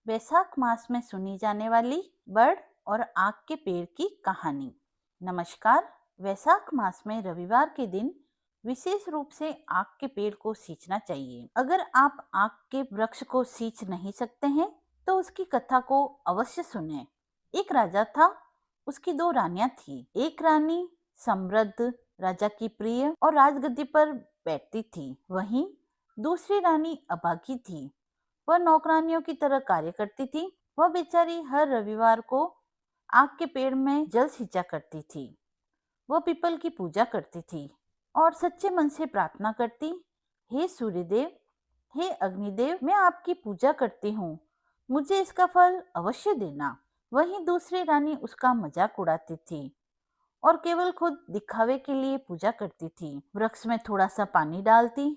वैशाख मास में सुनी जाने वाली बर्ड और आग के पेड़ की कहानी। नमस्कार। वैशाख मास में रविवार के दिन विशेष रूप से आग के पेड़ को सींचना चाहिए। अगर आप आग के वृक्ष को सींच नहीं सकते हैं तो उसकी कथा को अवश्य सुने। एक राजा था, उसकी दो रानियां थी। एक रानी समृद्ध, राजा की प्रिय और राजगद्दी पर बैठती थी। वहीं दूसरी रानी अभागी थी। वह नौकरानियों की तरह कार्य करती थी। वह बेचारी हर रविवार को आग के पेड़ में जल सिंचा करती थी। वह पीपल की पूजा करती थी और सच्चे मन से प्रार्थना करती, हे सूर्यदेव, हे अग्निदेव, मैं आपकी पूजा करती हूँ, मुझे इसका फल अवश्य देना। वहीं दूसरी रानी उसका मजाक उड़ाती थी और केवल खुद दिखावे के लिए पूजा करती थी। वृक्ष में थोड़ा सा पानी डालती,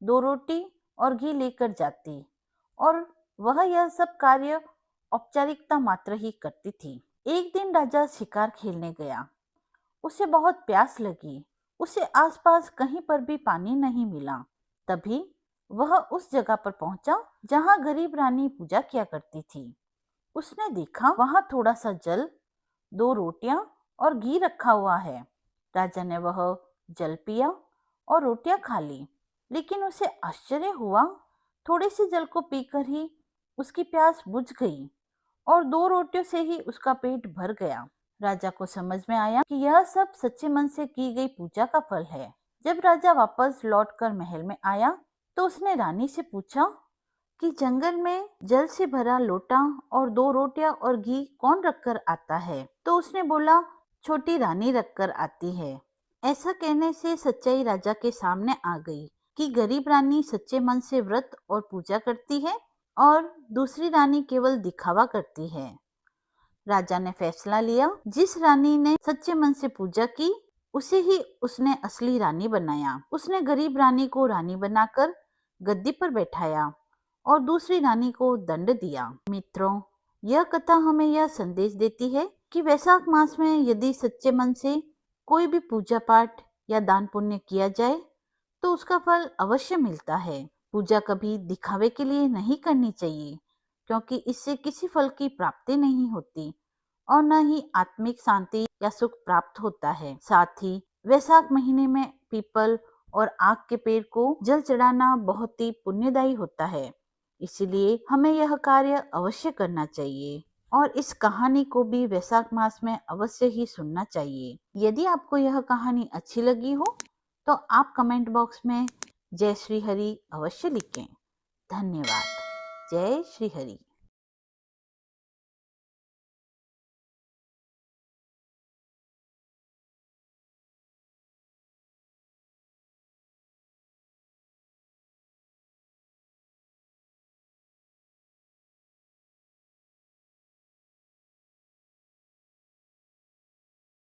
दो रोटी और घी लेकर जाती और वह यह सब कार्य औपचारिकता मात्र ही करती थी। एक दिन राजा शिकार खेलने गया। उसे बहुत प्यास लगी। उसे आसपास कहीं पर भी पानी नहीं मिला। तभी वह उस जगह पर पहुंचा जहां गरीब रानी पूजा किया करती थी। उसने देखा वहां थोड़ा सा जल, दो रोटियां और घी रखा हुआ है। राजा ने वह जल पिया और रोटियां खा ली, लेकिन उसे आश्चर्य हुआ। थोड़े से जल को पीकर ही उसकी प्यास बुझ गई और दो रोटियों से ही उसका पेट भर गया। राजा को समझ में आया कि यह सब सच्चे मन से की गई पूजा का फल है। जब राजा वापस लौटकर महल में आया तो उसने रानी से पूछा कि जंगल में जल से भरा लोटा और दो रोटियां और घी कौन रखकर आता है? तो उसने बोला, छोटी रानी रखकर आती है। ऐसा कहने से सच्चाई राजा के सामने आ गई कि गरीब रानी सच्चे मन से व्रत और पूजा करती है और दूसरी रानी केवल दिखावा करती है। राजा ने फैसला लिया, जिस रानी ने सच्चे मन से पूजा की उसे ही उसने असली रानी बनाया। उसने गरीब रानी को रानी बनाकर गद्दी पर बैठाया और दूसरी रानी को दंड दिया। मित्रों, यह कथा हमें यह संदेश देती है कि वैशाख मास में यदि सच्चे मन से कोई भी पूजा पाठ या दान पुण्य किया जाए तो उसका फल अवश्य मिलता है। पूजा कभी दिखावे के लिए नहीं करनी चाहिए, क्योंकि इससे किसी फल की प्राप्ति नहीं होती और न ही आत्मिक शांति या सुख प्राप्त होता है। साथ ही वैशाख महीने में पीपल और आग के पेड़ को जल चढ़ाना बहुत ही पुण्यदायी होता है। इसीलिए हमें यह कार्य अवश्य करना चाहिए और इस कहानी को भी वैशाख मास में अवश्य ही सुनना चाहिए। यदि आपको यह कहानी अच्छी लगी हो तो आप कमेंट बॉक्स में जय श्री हरि अवश्य लिखें। धन्यवाद। जय श्री हरि।